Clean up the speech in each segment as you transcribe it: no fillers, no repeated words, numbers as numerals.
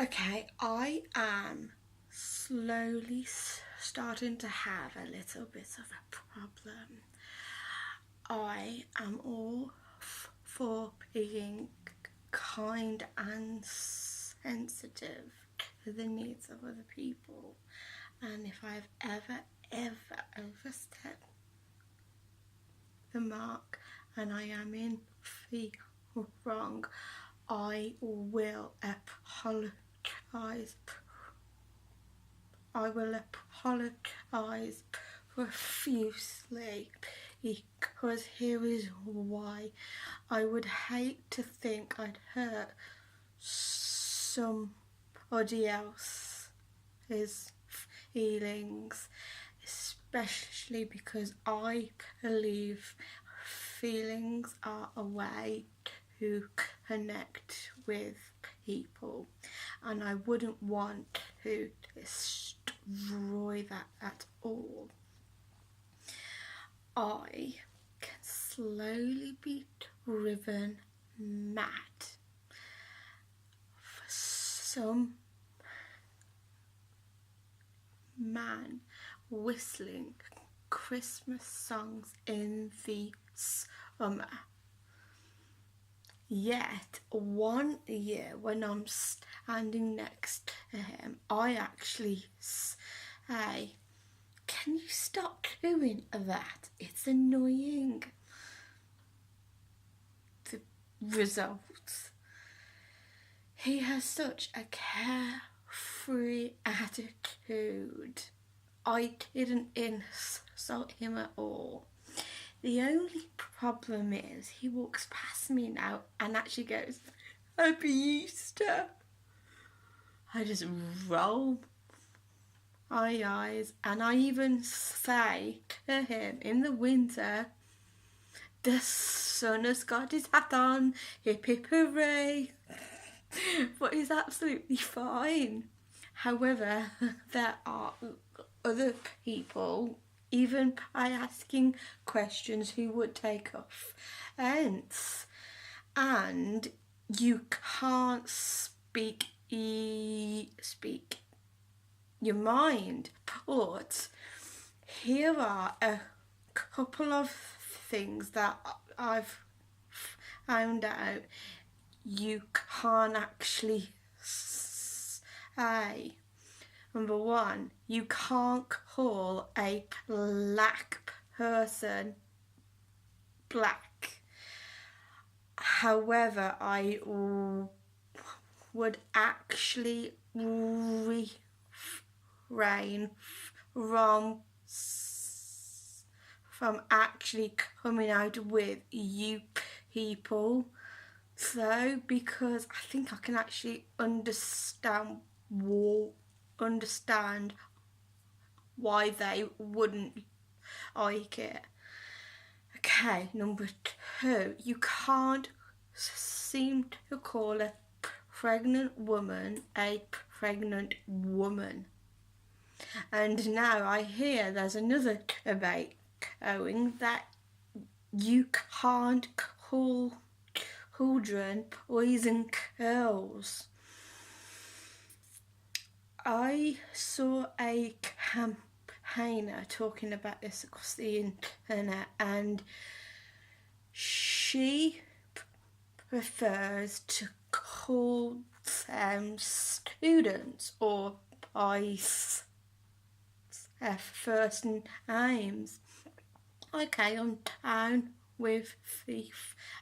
Okay, I am slowly starting to have a little bit of a problem. I am all for being kind and sensitive to the needs of other people. And if I've ever overstepped the mark and I am in the wrong, I will apologise. I will apologise profusely, because here is why. I would hate to think I'd hurt somebody else's feelings, especially because I believe feelings are a way to connect with people, and I wouldn't want to destroy that at all. I can slowly be driven mad for some man whistling Christmas songs in the summer. Yet one year when I'm standing next to him, I actually say, "Can you stop doing that? It's annoying." The result: he has such a carefree attitude. I didn't insult him at all. The only problem is he walks past me now and actually goes, "Happy Easter." I just roll my eyes, and I even say to him in the winter, "The sun has got his hat on, hip hip hooray." But he's absolutely fine. However, there are other people, even by asking questions, who would take offence, and you can't speak your mind. But here are a couple of things that I've found out you can't actually say. Number one, you can't call a black person black. However, I would actually refrain from actually coming out with "you people." So, because I think I can actually understand why they wouldn't like it. Okay, number two, you can't seem to call a pregnant woman a pregnant woman. And now I hear there's another debate going that you can't call children boys and girls. I saw a campaigner talking about this across the internet, and she prefers to call them students or by their first names. Okay, I'm down with the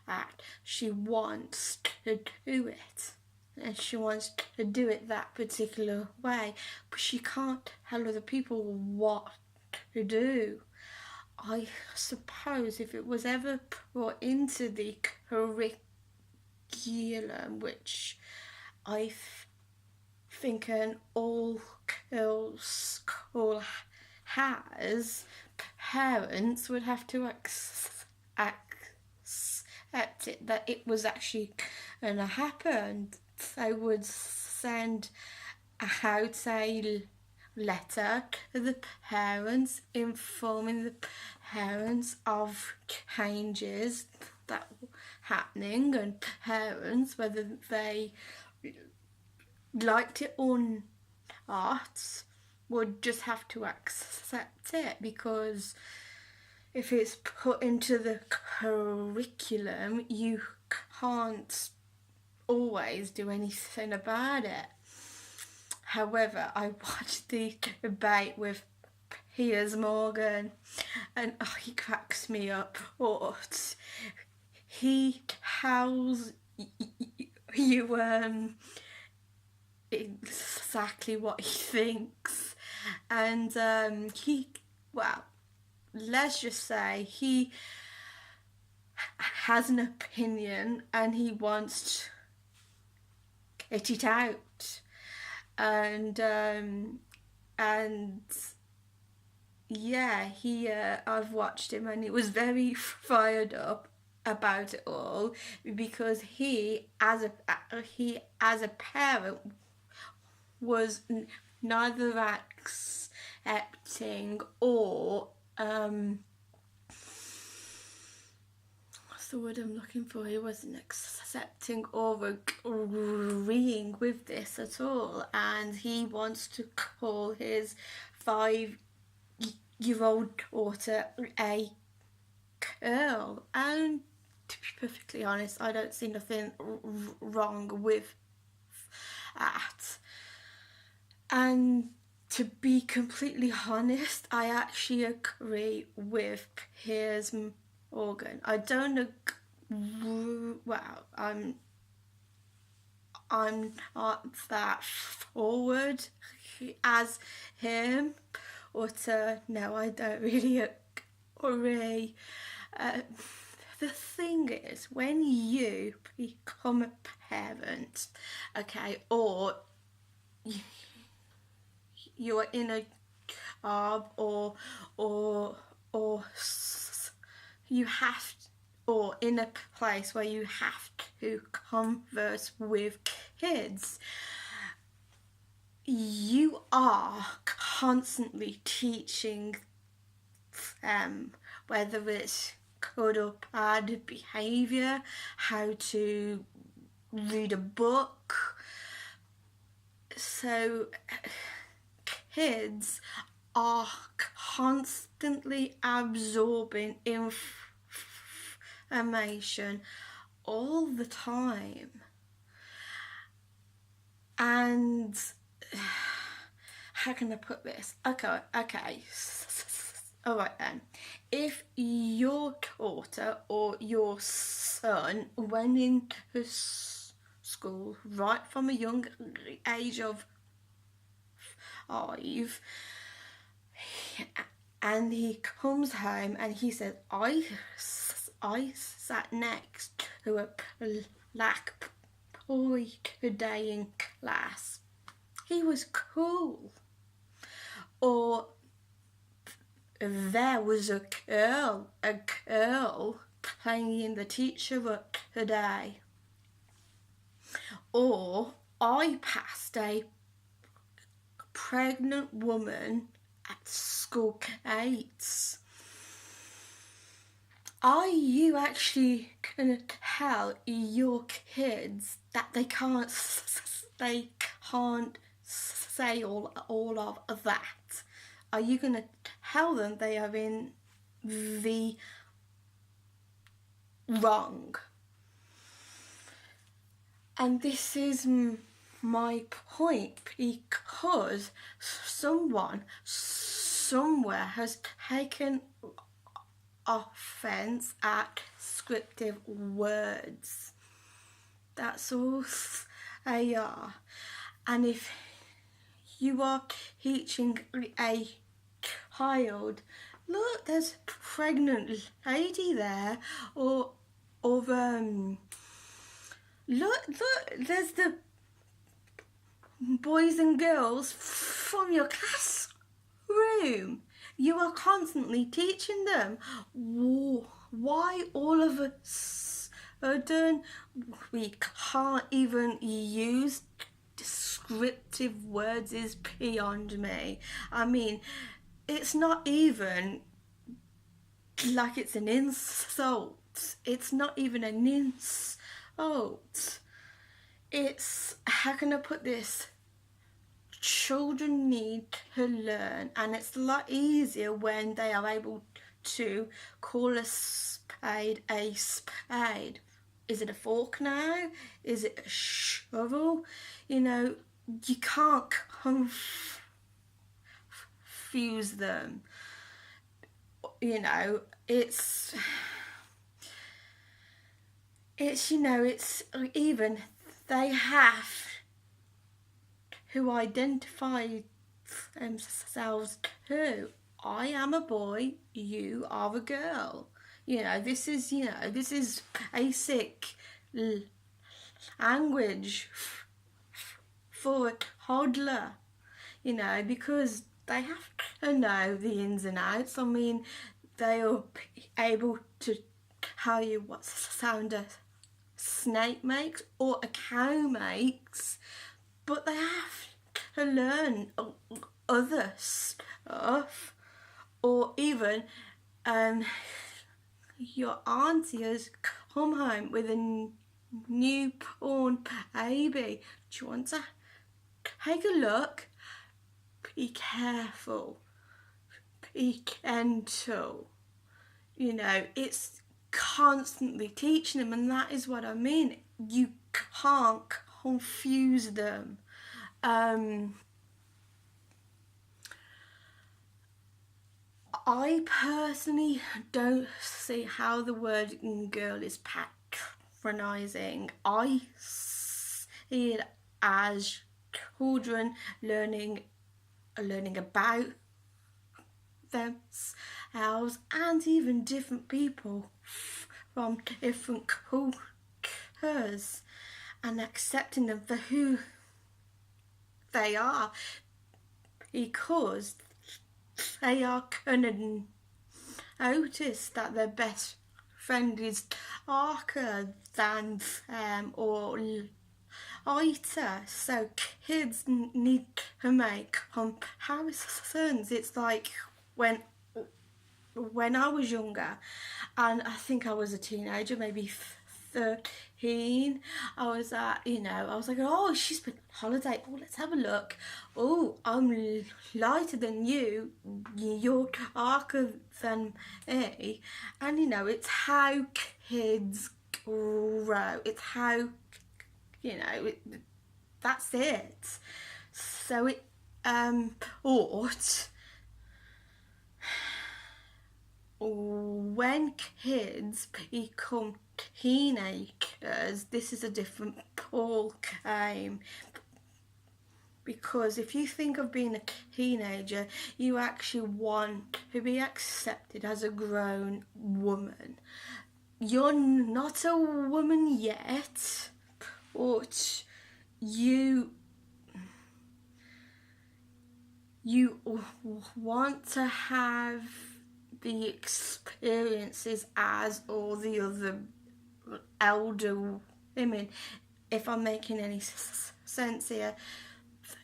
fact she wants to do it, and she wants to do it that particular way, but she can't tell other people what to do. I suppose if it was ever brought into the curriculum, which I think an all-girls school has, parents would have to accept it, that it was actually going to happen. They would send out a letter to the parents informing the parents of changes that were happening, and parents, whether they liked it or not, would just have to accept it, because if it's put into the curriculum, you can't always do anything about it. However, I watched the debate with Piers Morgan, and he cracks me up. But he tells you exactly what he thinks, and let's just say he has an opinion and he wants to get it out, and yeah, I've watched him and he was very fired up about it all, because he as a parent was neither accepting or what's the word I'm looking for? He wasn't accepting or agreeing with this at all, and he wants to call his 5-year-old daughter a girl. And to be perfectly honest, I don't see nothing wrong with that. And to be completely honest, I actually agree with Piers Morgan. I don't agree. Well, I'm not that forward as him, but no, I don't really agree. The thing is, when you become a parent, okay, or you're in a job, or you have to, or in a place where you have to converse with kids, you are constantly teaching them, whether it's good or bad behaviour, how to read a book. So kids are constantly absorbing information all the time. And how can I put this? Okay. Alright then. If your daughter or your son went into school right from a young age of 5, and he comes home and he says, I sat next to a black boy today in class. He was cool. Or there was a girl playing in the teacher up today. Or I passed a pregnant woman at school gates. Are you actually gonna tell your kids that they can't say all of that? Are you gonna tell them they are in the wrong? And this is my point, because someone somewhere has taken offence at scriptive words. That's all they are. And if you are teaching a child, look, there's a pregnant lady there, or look, there's the boys and girls from your classroom. You are constantly teaching them. Why all of a sudden we can't even use descriptive words is beyond me. I mean, it's not even like it's an insult. It's not even an insult. it's, how can I put this? Children need to learn, and it's a lot easier when they are able to call a spade a spade. Is it a fork now? Is it a shovel? You know, you can't confuse them. You know, it's you know, it's even they have who identify themselves too. I am a boy, you are a girl. You know, this is basic language for a toddler, you know, because they have to know the ins and outs. I mean, they'll be able to tell you what sound a snake makes or a cow makes, but they have to learn other stuff. Or even your auntie has come home with a newborn baby. Do you want to take a look? Be careful. Be gentle. You know, it's constantly teaching them, and that is what I mean. You can't confuse them. I personally don't see how the word girl is patronising. I see it as children learning about themselves and even different people from different cultures, and accepting them for who they are, because they are gonna notice that their best friend is darker than them or lighter. So kids need to make comparisons. It's like when I was younger, and I think I was a teenager, maybe 13, I was like, oh, she's been on holiday, oh, let's have a look. Oh, I'm lighter than you, you're darker than me. And you know, it's how kids grow, it's how, you know, that's it. So it ought, when kids become teenagers, this is a different ball game. Because if you think of being a teenager, you actually want to be accepted as a grown woman. You're not a woman yet, but you want to have the experiences as all the other elder women, if I'm making any sense here.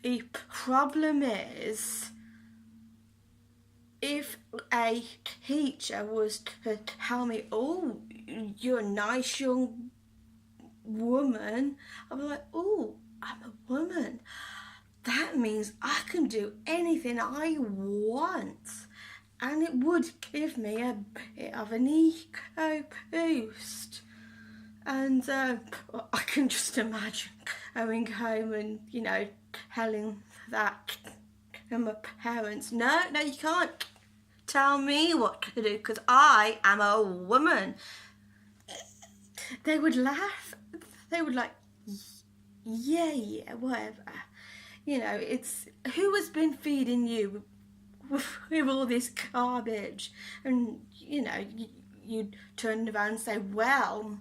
The problem is, if a teacher was to tell me, oh, you're a nice young woman, I'd be like, oh, I'm a woman. That means I can do anything I want. And it would give me a bit of an ego boost. And I can just imagine going home and, you know, telling that to my parents, no, you can't tell me what to do because I am a woman. They would laugh. They would like, yeah, whatever. You know, it's who has been feeding you with all this garbage? And, you know, you turn around and say, well,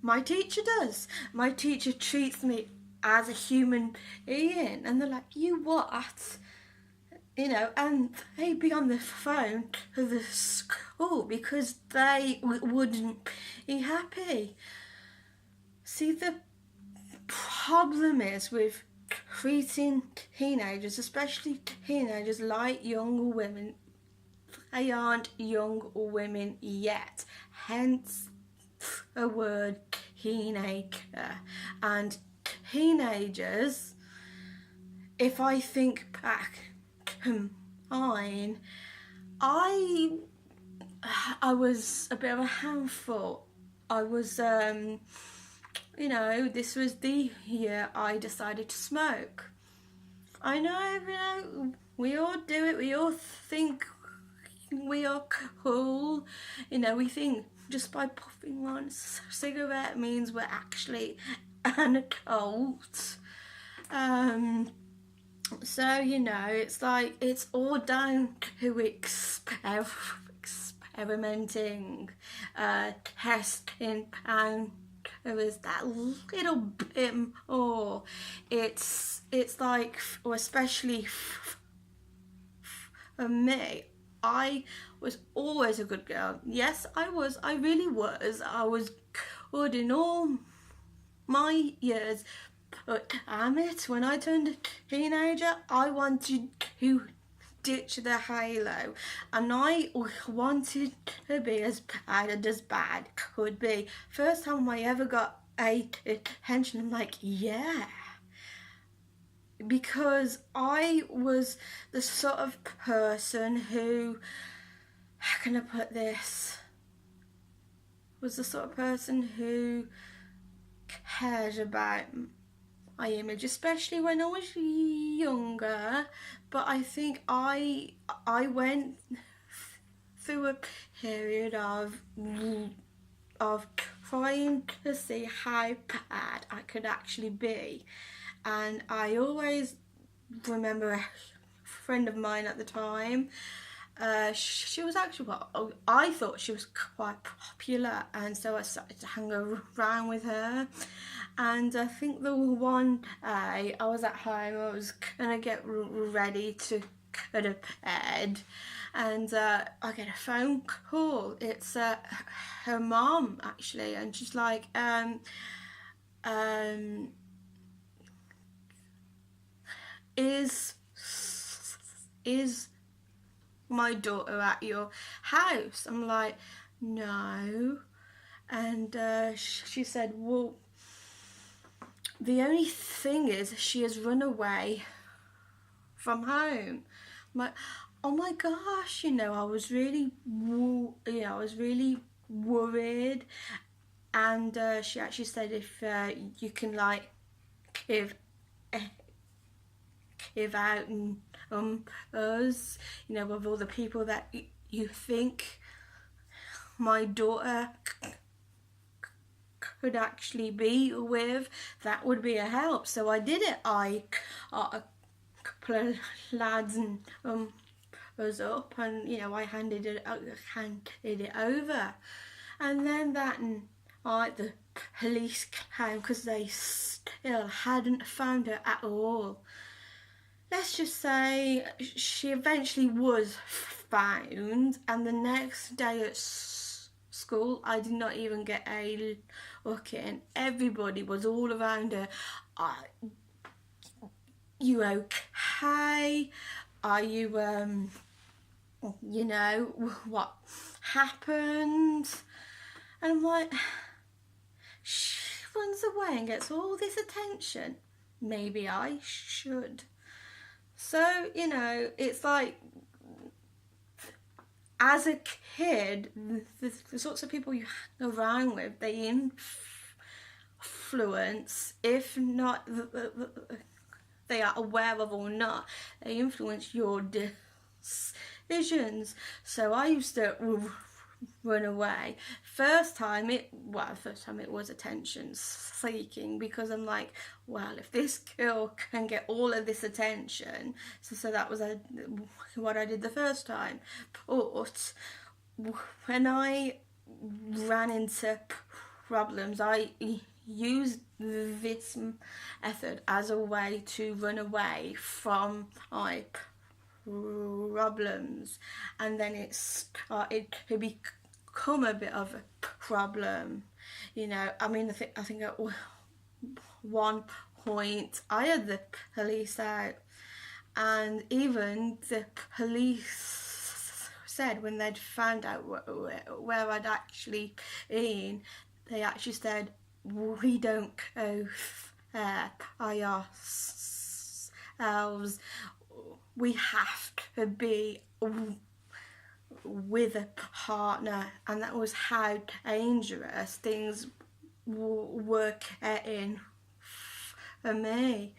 my teacher does. My teacher treats me as a human being. And they're like, you what? You know, and they'd be on the phone to the school because they wouldn't be happy. See, the problem is with treating teenagers, especially teenagers, like young women. They aren't young women yet, hence a word teenager, and teenagers, if I think back to mine, I was a bit of a handful. I was, this was the year I decided to smoke. I know, we all do it, we all think we are cool, we think just by puffing one cigarette means we're actually an adult. So, it's like, it's all down to experimenting, testing, and there was that little bit more. It's like, especially for me, I was always a good girl. Yes, I really was. I was good in all my years. But damn it, when I turned a teenager, I wanted to ditch the halo, and I wanted to be as bad as bad could be. First time I ever got attention, I'm like, yeah. Because I was the sort of person who, how can I put this? Was the sort of person who cared about my image, especially when I was younger. But I think I went through a period of trying to see how bad I could actually be. And I always remember a friend of mine at the time, she was actually, well, I thought she was quite popular, and so I started to hang around with her. And I think the one day I was at home, I was gonna get ready to go to bed, and I get a phone call. It's her mom, actually, and she's like, is my daughter at your house? I'm like, no. And she said, well, the only thing is she has run away from home. I'm like, oh my gosh, I was really worried. And she actually said, if you can give out us, of all the people that you think my daughter could actually be with, that would be a help. So I did it. I got a couple of lads and us up, and I handed it over, and then the police came because they still hadn't found her at all. Let's just say she eventually was found, and the next day at school I did not even get a look in. Everybody was all around her. You okay? Are you what happened? And I'm like, she runs away and gets all this attention. Maybe I should. So, it's like, as a kid, the sorts of people you hang around with, they influence, if not they are aware of or not, they influence your decisions. So I used to run away. First time it was attention seeking, because I'm like, well, if this girl can get all of this attention, so that was what I did the first time. But when I ran into problems, I used this method as a way to run away from my problems, and then it started to become a bit of a problem. I think at one point I had the police out, and even the police said, when they'd found out where I'd actually been, they actually said, we don't go there by ourselves. We have to be with a partner, and that was how dangerous things were getting for me.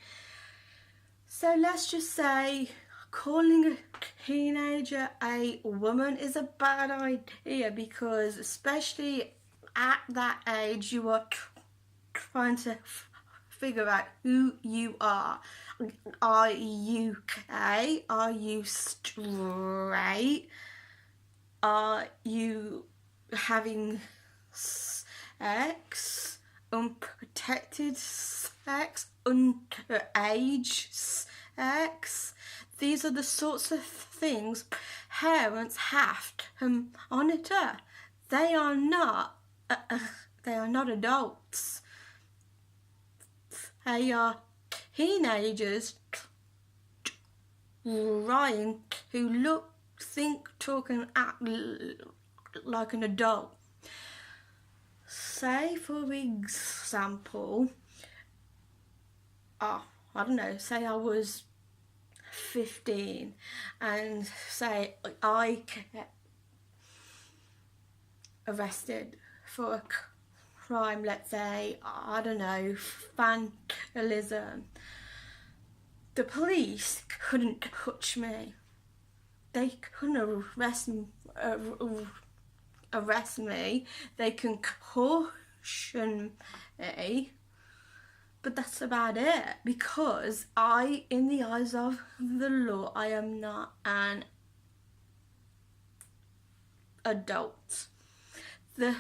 So let's just say calling a teenager a woman is a bad idea, because especially at that age you are trying to figure out who you are. Are you gay? Are you straight? Are you having sex? Unprotected sex? Underage sex? These are the sorts of things parents have to monitor. They are not adults. They are teenagers trying to look, think, talk and act like an adult. Say for example, I don't know, say I was 15 and say I get arrested for a crime, let's say, I don't know, vandalism. The police couldn't touch me. They couldn't arrest me. They can caution me, but that's about it, because in the eyes of the law, I am not an adult. The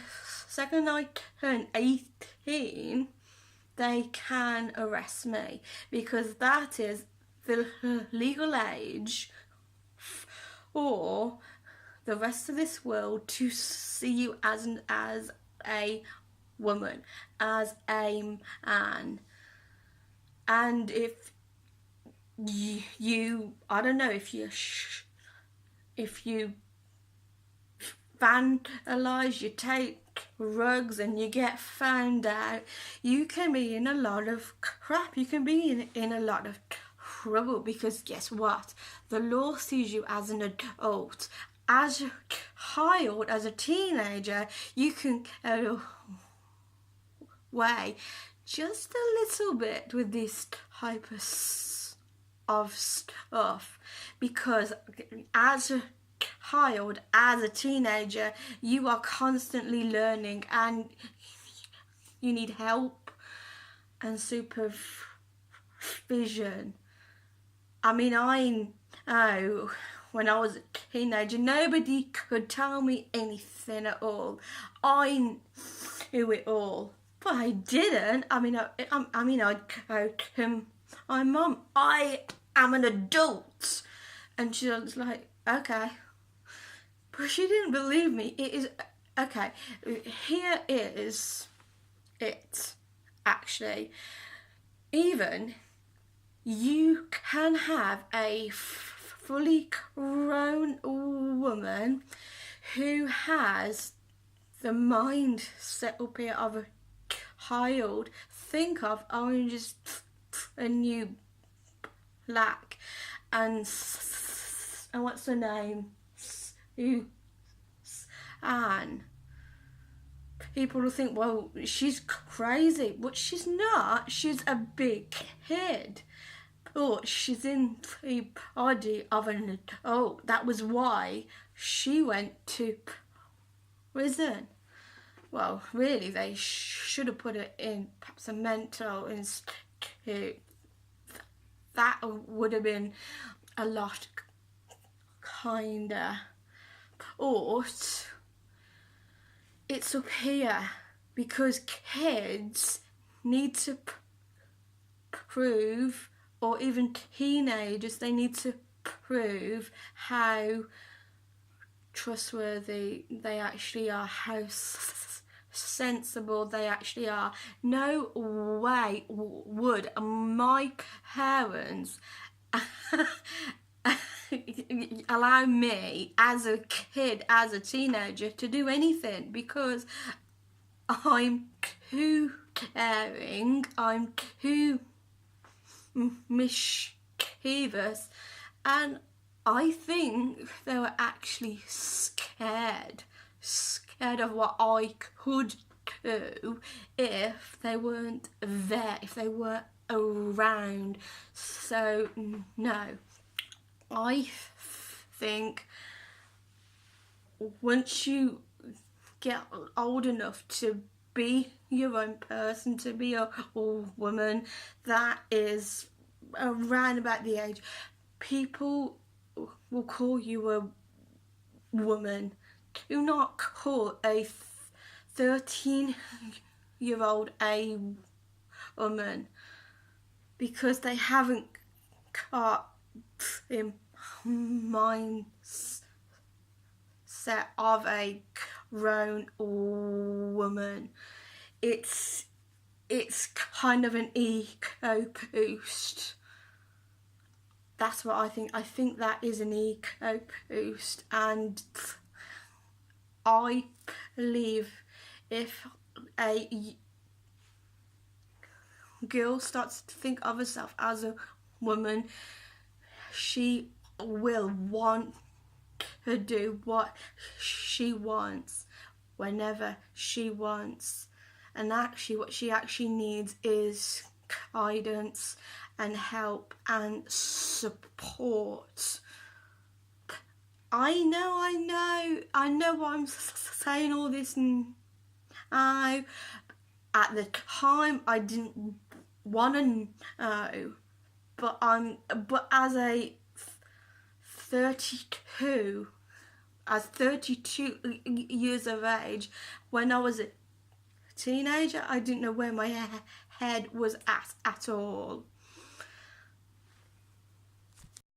second I turn 18, they can arrest me, because that is the legal age for the rest of this world to see you as a woman, as a man. And if you I don't know, if you vandalize, you take drugs and you get found out, you can be in a lot of crap. You can be in a lot of trouble, because guess what? The law sees you as an adult. As a child, as a teenager, you can get away just a little bit with this type of stuff, because as a child, as a teenager, you are constantly learning and you need help and supervision. I mean, I know when I was a teenager, nobody could tell me anything at all. I knew it all, but I didn't. I mean, I'd go to my mum, I am an adult, and she was like, okay. But she didn't believe me. It is, okay, here is it, actually. Even you can have a fully grown woman who has the mindset up here of a child. Think of Orange is a New Black, and what's her name? Anne. People will think, well, she's crazy, but she's not. She's a big kid, but she's in the body of an adult. That was why she went to prison. Well, really, they should have put her in perhaps a mental institute. That would have been a lot kinder. But it's up here, because kids need to prove, or even teenagers, they need to prove how trustworthy they actually are, how sensible they actually are. No way would my parents allow me as a kid, as a teenager, to do anything, because I'm too caring, I'm too mischievous, and I think they were actually scared of what I could do if they weren't there, if they weren't around. So no, I think once you get old enough to be your own person, to be a woman that is around about the age, people will call you a woman. Do not call a 13-year-old a woman, because they haven't got a mindset of a grown woman. It's kind of an ego boost. That's what I think. I think that is an ego boost, and I believe if a girl starts to think of herself as a woman, she will want to do what she wants whenever she wants, and actually what she actually needs is guidance and help and support. I know why I'm saying all this now. At the time I didn't want to know, but as a 32 years of age, when I was a teenager, I didn't know where my head was at all.